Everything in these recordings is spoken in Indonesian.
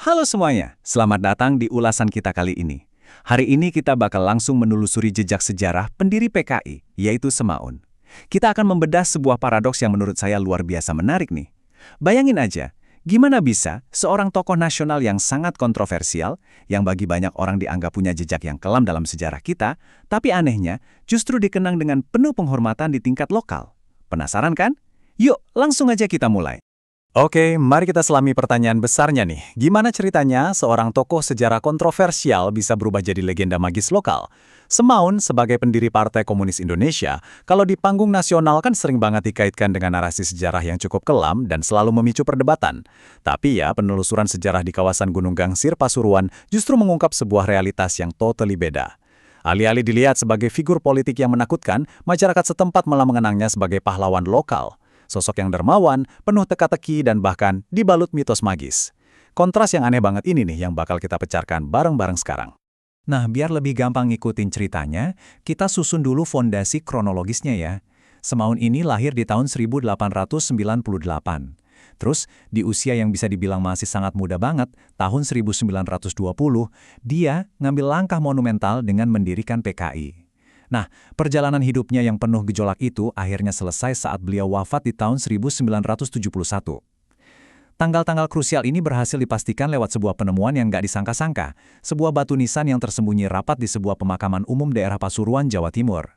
Halo semuanya, selamat datang di ulasan kita kali ini. Hari ini kita bakal langsung menelusuri jejak sejarah pendiri PKI, yaitu Semaun. Kita akan membedah sebuah paradoks yang menurut saya luar biasa menarik nih. Bayangin aja, gimana bisa seorang tokoh nasional yang sangat kontroversial, yang bagi banyak orang dianggap punya jejak yang kelam dalam sejarah kita, tapi anehnya justru dikenang dengan penuh penghormatan di tingkat lokal. Penasaran kan? Yuk, langsung aja kita mulai. Oke, mari kita selami pertanyaan besarnya nih. Gimana ceritanya seorang tokoh sejarah kontroversial bisa berubah jadi legenda magis lokal? Semaun sebagai pendiri Partai Komunis Indonesia, kalau di panggung nasional kan sering banget dikaitkan dengan narasi sejarah yang cukup kelam dan selalu memicu perdebatan. Tapi ya, penelusuran sejarah di kawasan Gunung Gangsir, Pasuruan justru mengungkap sebuah realitas yang totally beda. Alih-alih dilihat sebagai figur politik yang menakutkan, masyarakat setempat malah mengenangnya sebagai pahlawan lokal. Sosok yang dermawan, penuh teka-teki, dan bahkan dibalut mitos magis. Kontras yang aneh banget ini nih yang bakal kita pecarkan bareng-bareng sekarang. Nah, biar lebih gampang ngikutin ceritanya, kita susun dulu fondasi kronologisnya ya. Semaun ini lahir di tahun 1898. Terus, di usia yang bisa dibilang masih sangat muda banget, tahun 1920, dia ngambil langkah monumental dengan mendirikan PKI. Nah, perjalanan hidupnya yang penuh gejolak itu akhirnya selesai saat beliau wafat di tahun 1971. Tanggal-tanggal krusial ini berhasil dipastikan lewat sebuah penemuan yang gak disangka-sangka, sebuah batu nisan yang tersembunyi rapat di sebuah pemakaman umum daerah Pasuruan, Jawa Timur.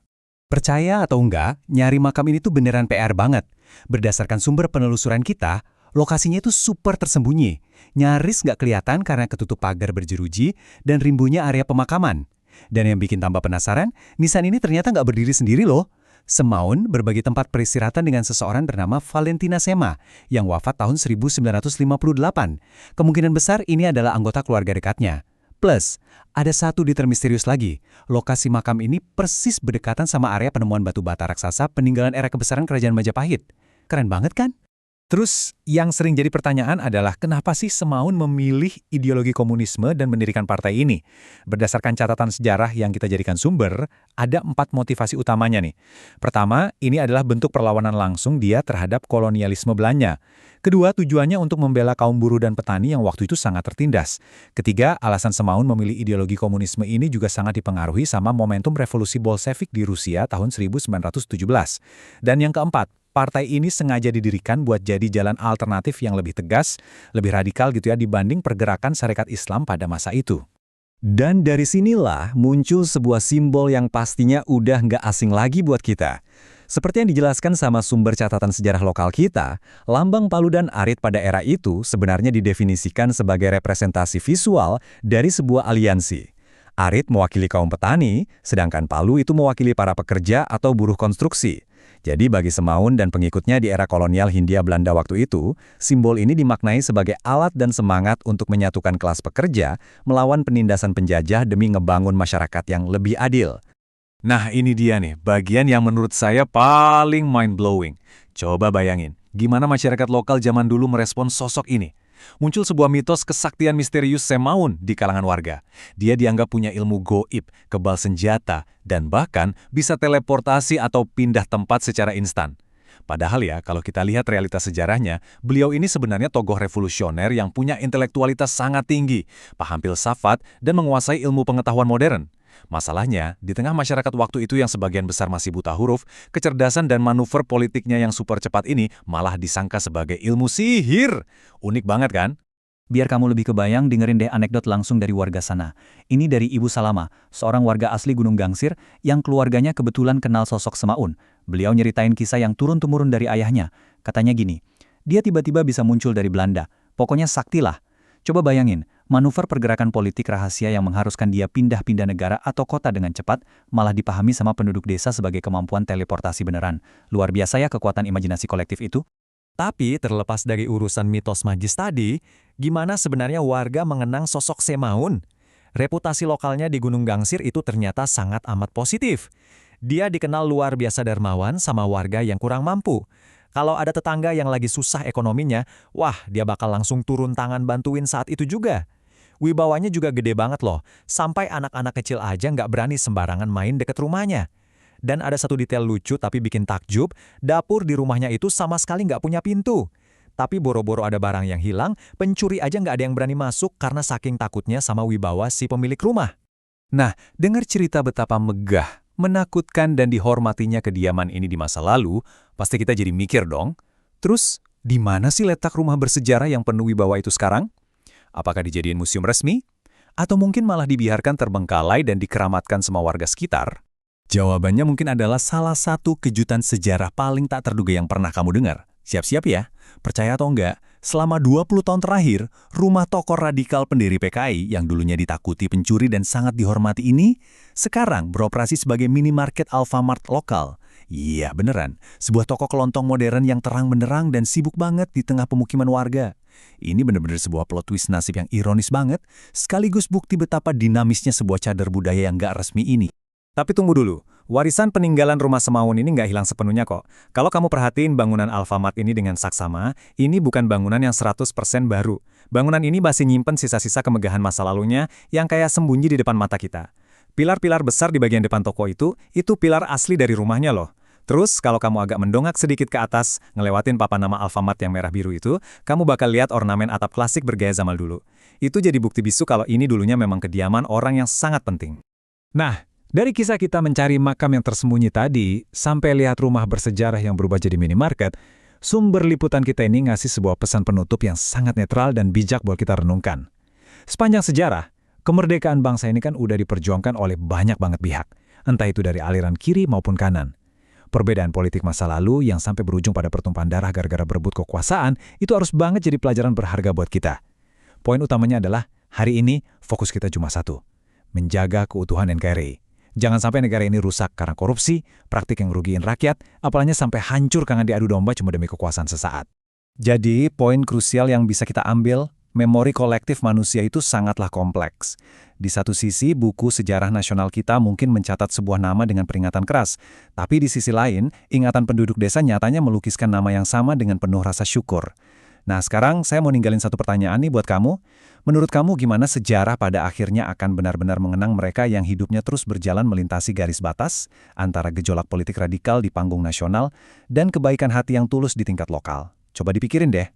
Percaya atau enggak, nyari makam ini tuh beneran PR banget. Berdasarkan sumber penelusuran kita, lokasinya itu super tersembunyi. Nyaris gak kelihatan karena ketutup pagar berjeruji dan rimbunya area pemakaman. Dan yang bikin tambah penasaran, nisan ini ternyata nggak berdiri sendiri loh. Semaun berbagi tempat peristirahatan dengan seseorang bernama Valentina Sema, yang wafat tahun 1958. Kemungkinan besar ini adalah anggota keluarga dekatnya. Plus, ada satu detail misterius lagi. Lokasi makam ini persis berdekatan sama area penemuan batu bata raksasa peninggalan era kebesaran Kerajaan Majapahit. Keren banget kan? Terus, yang sering jadi pertanyaan adalah kenapa sih Semaun memilih ideologi komunisme dan mendirikan partai ini? Berdasarkan catatan sejarah yang kita jadikan sumber, ada 4 motivasi utamanya nih. Pertama, ini adalah bentuk perlawanan langsung dia terhadap kolonialisme Belanda. Kedua, tujuannya untuk membela kaum buruh dan petani yang waktu itu sangat tertindas. Ketiga, alasan Semaun memilih ideologi komunisme ini juga sangat dipengaruhi sama momentum revolusi Bolshevik di Rusia tahun 1917. Dan yang keempat, partai ini sengaja didirikan buat jadi jalan alternatif yang lebih tegas, lebih radikal gitu ya dibanding pergerakan Sarekat Islam pada masa itu. Dan dari sinilah muncul sebuah simbol yang pastinya udah nggak asing lagi buat kita. Seperti yang dijelaskan sama sumber catatan sejarah lokal kita, lambang palu dan arit pada era itu sebenarnya didefinisikan sebagai representasi visual dari sebuah aliansi. Arit mewakili kaum petani, sedangkan palu itu mewakili para pekerja atau buruh konstruksi. Jadi bagi Semaun dan pengikutnya di era kolonial Hindia Belanda waktu itu, simbol ini dimaknai sebagai alat dan semangat untuk menyatukan kelas pekerja melawan penindasan penjajah demi ngebangun masyarakat yang lebih adil. Nah ini dia nih, bagian yang menurut saya paling mind-blowing. Coba bayangin, gimana masyarakat lokal zaman dulu merespons sosok ini? Muncul sebuah mitos kesaktian misterius Semaun di kalangan warga. Dia dianggap punya ilmu goib, kebal senjata, dan bahkan bisa teleportasi atau pindah tempat secara instan. Padahal ya, kalau kita lihat realitas sejarahnya, beliau ini sebenarnya tokoh revolusioner yang punya intelektualitas sangat tinggi, paham filsafat, dan menguasai ilmu pengetahuan modern. Masalahnya, di tengah masyarakat waktu itu yang sebagian besar masih buta huruf, kecerdasan dan manuver politiknya yang super cepat ini malah disangka sebagai ilmu sihir. Unik banget kan? Biar kamu lebih kebayang, dengerin deh anekdot langsung dari warga sana. Ini dari Ibu Salama, seorang warga asli Gunung Gangsir yang keluarganya kebetulan kenal sosok Semaun. Beliau nyeritain kisah yang turun-temurun dari ayahnya. Katanya gini, dia tiba-tiba bisa muncul dari Belanda. Pokoknya sakti lah. Coba bayangin, manuver pergerakan politik rahasia yang mengharuskan dia pindah-pindah negara atau kota dengan cepat, malah dipahami sama penduduk desa sebagai kemampuan teleportasi beneran. Luar biasa ya kekuatan imajinasi kolektif itu. Tapi terlepas dari urusan mitos magis tadi, gimana sebenarnya warga mengenang sosok Semaun? Reputasi lokalnya di Gunung Gangsir itu ternyata sangat amat positif. Dia dikenal luar biasa dermawan sama warga yang kurang mampu. Kalau ada tetangga yang lagi susah ekonominya, wah dia bakal langsung turun tangan bantuin saat itu juga. Wibawanya juga gede banget loh, sampai anak-anak kecil aja nggak berani sembarangan main deket rumahnya. Dan ada satu detail lucu tapi bikin takjub, dapur di rumahnya itu sama sekali nggak punya pintu. Tapi boro-boro ada barang yang hilang, pencuri aja nggak ada yang berani masuk karena saking takutnya sama wibawa si pemilik rumah. Nah, dengar cerita betapa megah, menakutkan dan dihormatinya kediaman ini di masa lalu, pasti kita jadi mikir dong. Terus, di mana sih letak rumah bersejarah yang penuh wibawa itu sekarang? Apakah dijadiin museum resmi? Atau mungkin malah dibiarkan terbengkalai dan dikeramatkan semua warga sekitar? Jawabannya mungkin adalah salah satu kejutan sejarah paling tak terduga yang pernah kamu dengar. Siap-siap ya, percaya atau enggak, selama 20 tahun terakhir, rumah tokoh radikal pendiri PKI yang dulunya ditakuti pencuri dan sangat dihormati ini, sekarang beroperasi sebagai minimarket Alfamart lokal. Iya beneran, sebuah toko kelontong modern yang terang benderang dan sibuk banget di tengah pemukiman warga. Ini bener-bener sebuah plot twist nasib yang ironis banget, sekaligus bukti betapa dinamisnya sebuah cadar budaya yang nggak resmi ini. Tapi tunggu dulu, warisan peninggalan rumah Semaun ini nggak hilang sepenuhnya kok. Kalau kamu perhatiin bangunan Alfamart ini dengan saksama, ini bukan bangunan yang 100% baru. Bangunan ini masih nyimpen sisa-sisa kemegahan masa lalunya yang kayak sembunyi di depan mata kita. Pilar-pilar besar di bagian depan toko itu pilar asli dari rumahnya loh. Terus, kalau kamu agak mendongak sedikit ke atas, ngelewatin papan nama Alfamart yang merah biru itu, kamu bakal lihat ornamen atap klasik bergaya zaman dulu. Itu jadi bukti bisu kalau ini dulunya memang kediaman orang yang sangat penting. Nah, dari kisah kita mencari makam yang tersembunyi tadi, sampai lihat rumah bersejarah yang berubah jadi minimarket, sumber liputan kita ini ngasih sebuah pesan penutup yang sangat netral dan bijak buat kita renungkan. Sepanjang sejarah, kemerdekaan bangsa ini kan udah diperjuangkan oleh banyak banget pihak, entah itu dari aliran kiri maupun kanan. Perbedaan politik masa lalu yang sampai berujung pada pertumpahan darah gara-gara berebut kekuasaan, itu harus banget jadi pelajaran berharga buat kita. Poin utamanya adalah, hari ini fokus kita cuma satu, menjaga keutuhan NKRI. Jangan sampai negara ini rusak karena korupsi, praktik yang merugiin rakyat, apalagi sampai hancur karena diadu domba cuma demi kekuasaan sesaat. Jadi, poin krusial yang bisa kita ambil, memori kolektif manusia itu sangatlah kompleks. Di satu sisi, buku sejarah nasional kita mungkin mencatat sebuah nama dengan peringatan keras, tapi di sisi lain, ingatan penduduk desa nyatanya melukiskan nama yang sama dengan penuh rasa syukur. Nah, sekarang saya mau ninggalin satu pertanyaan nih buat kamu. Menurut kamu gimana sejarah pada akhirnya akan benar-benar mengenang mereka yang hidupnya terus berjalan melintasi garis batas antara gejolak politik radikal di panggung nasional dan kebaikan hati yang tulus di tingkat lokal? Coba dipikirin deh.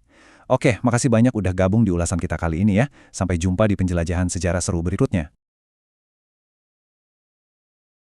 Oke, makasih banyak udah gabung di ulasan kita kali ini ya. Sampai jumpa di penjelajahan sejarah seru berikutnya.